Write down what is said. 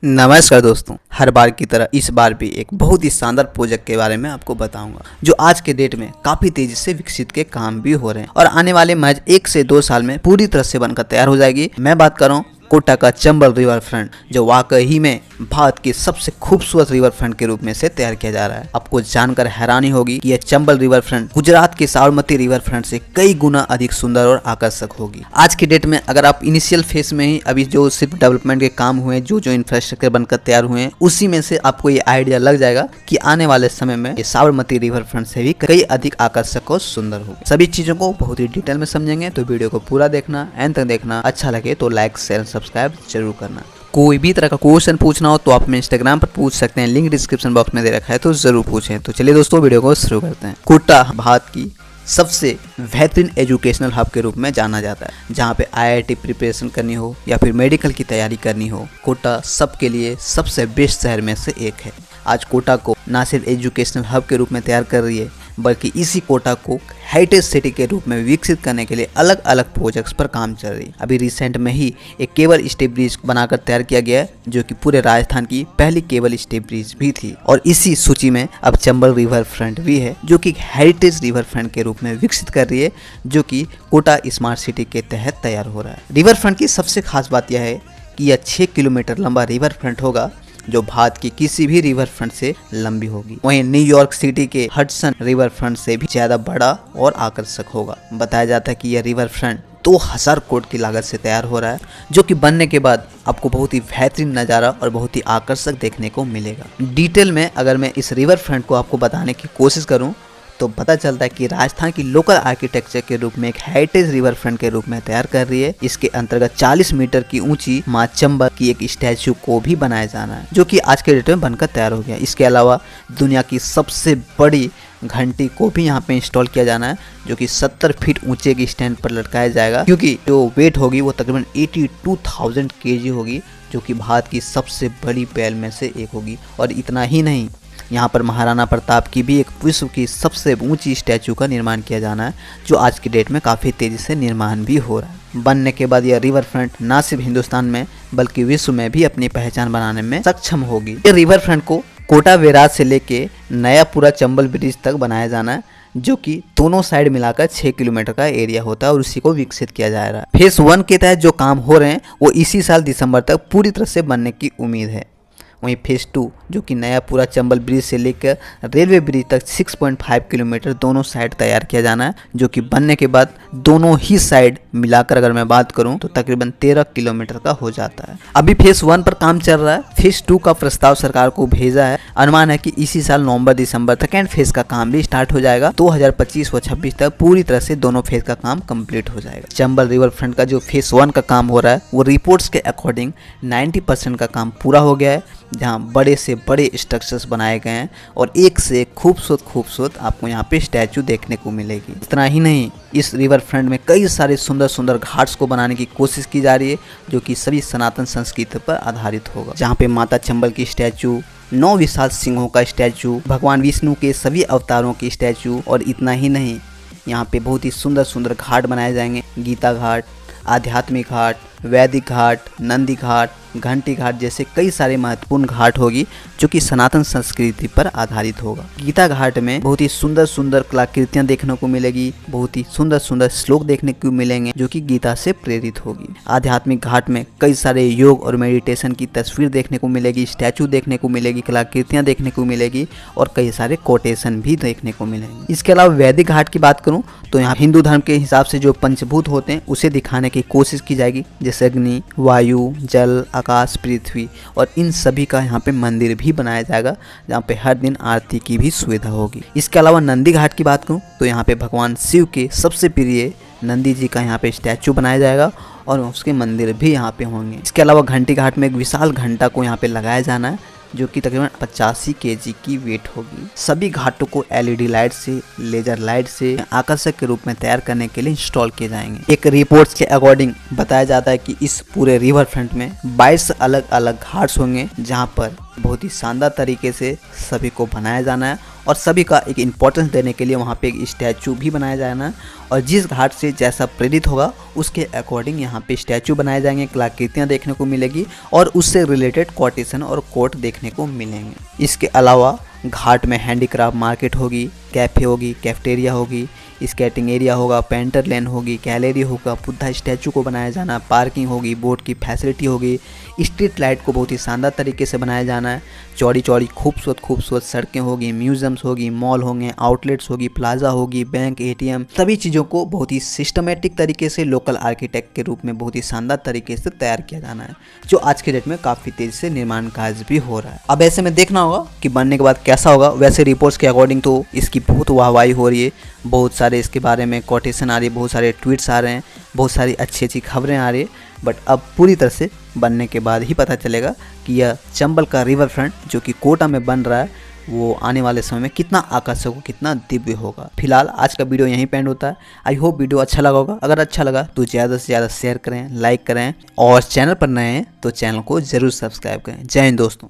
नमस्कार दोस्तों, हर बार की तरह इस बार भी एक बहुत ही शानदार प्रोजेक्ट के बारे में आपको बताऊंगा जो आज के डेट में काफी तेजी से विकसित के काम भी हो रहे हैं और आने वाले महज 1 से 2 साल में पूरी तरह से बनकर तैयार हो जाएगी। मैं बात कर रहा हूँ कोटा का चंबल रिवर फ्रंट, जो वाकई में भारत के सबसे खूबसूरत रिवर फ्रंट के रूप में से तैयार किया जा रहा है। आपको जानकर हैरानी होगी कि यह चंबल रिवर फ्रंट गुजरात के साबरमती रिवर फ्रंट से कई गुना अधिक सुंदर और आकर्षक होगी। आज की डेट में अगर आप इनिशियल फेज में ही अभी जो सिर्फ डेवलपमेंट के काम हुए, जो इंफ्रास्ट्रक्चर बनकर तैयार हुए हैं, उसी में से आपको ये आइडिया लग जाएगा कि आने वाले समय में ये साबरमती रिवर फ्रंट से भी कई अधिक आकर्षक और सुंदर होगी। सभी चीजों को बहुत ही डिटेल में समझेंगे, तो वीडियो को पूरा देखना, एंड तक देखना। अच्छा लगे तो लाइक शेयर सब्सक्राइब जरूर करना। कोई भी तरह का क्वेश्चन पूछना हो तो आप हमें इंस्टाग्राम पर पूछ सकते हैं, लिंक डिस्क्रिप्शन बॉक्स में दे रखा है, तो जरूर पूछें। तो चलिए दोस्तों, वीडियो को शुरू करते हैं। कोटा भारत की सबसे बेहतरीन एजुकेशनल हब के रूप में जाना जाता है। जहाँ पे आईआईटी प्रिपरेशन करनी हो या फिर मेडिकल की तैयारी करनी हो, कोटा सबके लिए सबसे बेस्ट शहर में से एक है। आज कोटा को ना सिर्फ एजुकेशनल हब के रूप में तैयार कर रही है, बल्कि इसी कोटा को हेरिटेज सिटी के रूप में विकसित करने के लिए अलग अलग प्रोजेक्ट्स पर काम चल रही है। अभी रिसेंट में ही एक केबल स्टे ब्रिज बनाकर तैयार किया गया है, जो कि पूरे राजस्थान की पहली केबल स्टे ब्रिज भी थी। और इसी सूची में अब चंबल रिवर फ्रंट भी है, जो कि हेरिटेज रिवर फ्रंट के रूप में विकसित कर रही है, जो कि कोटा स्मार्ट सिटी के तहत तैयार हो रहा है। रिवर फ्रंट की सबसे खास बात यह है कि यह 6 किलोमीटर लंबा रिवर फ्रंट होगा, जो भारत की किसी भी रिवर फ्रंट से लंबी होगी। वहीं न्यूयॉर्क सिटी के हडसन रिवर फ्रंट से भी ज्यादा बड़ा और आकर्षक होगा। बताया जाता है कि यह रिवर फ्रंट 2000 करोड़ की लागत से तैयार हो रहा है, जो कि बनने के बाद आपको बहुत ही बेहतरीन नज़ारा और बहुत ही आकर्षक देखने को मिलेगा। डिटेल में अगर मैं इस रिवर फ्रंट को आपको बताने की कोशिश करूँ तो पता चलता है कि राजस्थान की लोकल आर्किटेक्चर के रूप में एक हेरिटेज रिवर फ्रंट के रूप में तैयार कर रही है। इसके अंतर्गत 40 मीटर की ऊंची मां चंबल की एक स्टैचू को भी बनाया जाना है, जो कि आज के डेट में बनकर तैयार हो गया। इसके अलावा दुनिया की सबसे बड़ी घंटी को भी यहाँ पे इंस्टॉल किया जाना है, जो कि 70 फीट ऊंचे की स्टैंड पर लटकाया जाएगा, क्योंकि जो वेट होगी वो तकरीबन 82,000 kg होगी, जो कि भारत की सबसे बड़ी बैल में से एक होगी। और इतना ही नहीं, यहाँ पर महाराणा प्रताप की भी एक विश्व की सबसे ऊंची स्टैचू का निर्माण किया जाना है, जो आज की डेट में काफ़ी तेज़ी से निर्माण भी हो रहा है। बनने के बाद यह रिवर फ्रंट ना सिर्फ हिंदुस्तान में बल्कि विश्व में भी अपनी पहचान बनाने में सक्षम होगी। ये रिवर फ्रंट को कोटा बैराज से लेके नयापुरा चंबल ब्रिज तक बनाया जाना है, जो कि दोनों साइड मिलाकर 6 किलोमीटर का एरिया होता है और उसी को विकसित किया जा रहा है। फेज 1 के तहत जो काम हो रहे हैं वो इसी साल दिसंबर तक पूरी तरह से बनने की उम्मीद है। वहीं फेज 2 जो कि नयापुरा चंबल ब्रिज से लेकर रेलवे ब्रिज तक 6.5 किलोमीटर दोनों साइड तैयार किया जाना है, जो कि बनने के बाद दोनों ही साइड मिलाकर अगर मैं बात करूं तो तकरीबन 13 किलोमीटर का हो जाता है। अभी फेज 1 पर काम चल रहा है। फेज 2 का प्रस्ताव सरकार को भेजा है। अनुमान है कि इसी साल नवंबर दिसंबर तक सेकेंड फेज का काम भी स्टार्ट हो जाएगा। 2025 व 26 तक पूरी तरह से दोनों फेज का काम कंप्लीट हो जाएगा। चंबल रिवर फ्रंट का जो फेज 1 का काम हो रहा है वो रिपोर्ट्स के अकॉर्डिंग 90% का काम पूरा हो गया है, जहाँ बड़े से बड़े स्ट्रक्चर्स बनाए गए हैं और एक से एक खूबसूरत आपको यहाँ पे स्टैचू देखने को मिलेगी। इतना ही नहीं, इस रिवर फ्रंट में कई सारे सुंदर सुंदर घाट्स को बनाने की कोशिश की जा रही है, जो कि सभी सनातन संस्कृति पर आधारित होगा। जहाँ पे माता चंबल की स्टैचू, 9 विशाल सिंहों का स्टैचू, भगवान विष्णु के सभी अवतारों की स्टैचू, और इतना ही नहीं, यहाँ पे बहुत ही सुंदर सुंदर घाट बनाए जाएंगे। गीता घाट, आध्यात्मिक घाट, वैदिक घाट, नंदी घाट, घंटी घाट जैसे कई सारे महत्वपूर्ण घाट होगी, जो कि सनातन संस्कृति पर आधारित होगा। गीता घाट में बहुत ही सुंदर सुंदर कलाकृतियां देखने को मिलेगी, बहुत ही सुंदर सुंदर श्लोक देखने को मिलेंगे, जो कि गीता से प्रेरित होगी। आध्यात्मिक घाट में कई सारे योग और मेडिटेशन की तस्वीर देखने को मिलेगी, स्टैचू देखने को मिलेगी, कलाकृतियां देखने को मिलेगी और कई सारे कोटेशन भी देखने को मिलेंगे। इसके अलावा वैदिक घाट की बात करूँ तो यहाँ हिंदू धर्म के हिसाब से जो पंचभूत होते हैं उसे दिखाने की कोशिश की जाएगी, जैसे अग्नि, वायु, जल, आकाश, पृथ्वी, और इन सभी का यहाँ पे मंदिर भी बनाया जाएगा, जहाँ पे हर दिन आरती की भी सुविधा होगी। इसके अलावा नंदी घाट की बात करूँ तो यहाँ पे भगवान शिव के सबसे प्रिय नंदी जी का यहाँ पे स्टैचू बनाया जाएगा और उसके मंदिर भी यहाँ पे होंगे। इसके अलावा घंटी घाट में एक विशाल घंटा को यहाँ पे लगाया जाना है, जो कि तकरीबन 85 kg की वेट होगी। सभी घाटों को LED लाइट से, लेजर लाइट से आकर्षक के रूप में तैयार करने के लिए इंस्टॉल किए जाएंगे। एक रिपोर्ट्स के अकॉर्डिंग बताया जाता है कि इस पूरे रिवर फ्रंट में 22 अलग अलग घाट्स होंगे, जहां पर बहुत ही शानदार तरीके से सभी को बनाया जाना है और सभी का एक इम्पोर्टेंस देने के लिए वहाँ पे एक स्टैचू भी बनाया जाना है। और जिस घाट से जैसा प्रेरित होगा उसके अकॉर्डिंग यहाँ पे स्टैचू बनाए जाएंगे, कलाकृतियाँ देखने को मिलेगी और उससे रिलेटेड कोटेशन और कोट देखने को मिलेंगे। इसके अलावा घाट में हैंडीक्राफ्ट मार्केट होगी, कैफ़े होगी, कैफेटेरिया होगी, स्केटिंग एरिया होगा, पेंटर लेन होगी, गैलरी होगा, बुद्धा स्टैचू को बनाया जाना, पार्किंग होगी, बोट की फैसिलिटी होगी, स्ट्रीट लाइट को बहुत ही शानदार तरीके से बनाया जाना है, चौड़ी चौड़ी खूबसूरत सड़कें होगी, म्यूजियम्स होगी, मॉल होंगे, आउटलेट्स होगी, प्लाजा होगी, बैंक, एटीएम, सभी चीज़ों को बहुत ही सिस्टमेटिक तरीके से लोकल आर्किटेक्ट के रूप में बहुत ही शानदार तरीके से तैयार किया जाना है, जो आज के डेट में काफ़ी तेज़ी से निर्माण कार्य भी हो रहा है। अब ऐसे में देखना होगा कि बनने के बाद कैसा होगा। वैसे रिपोर्ट्स के अकॉर्डिंग तो इसकी बहुत वाहवाही हो रही है, बहुत सारे इसके बारे में कोटेशन आ रही है, बहुत सारे ट्वीट्स आ रहे हैं, बहुत सारी अच्छी खबरें आ रही है। बट अब पूरी तरह से बनने के बाद ही पता चलेगा कि यह चंबल का रिवर फ्रंट जो कि कोटा में बन रहा है वो आने वाले समय में कितना आकर्षक हो, कितना दिव्य होगा। फिलहाल आज का वीडियो यहीं पे एंड होता है। आई होप वीडियो अच्छा लगा होगा। अगर अच्छा लगा तो ज़्यादा से ज़्यादा शेयर करें, लाइक करें और चैनल पर नए हैं तो चैनल को ज़रूर सब्सक्राइब करें। जय हिंद दोस्तों।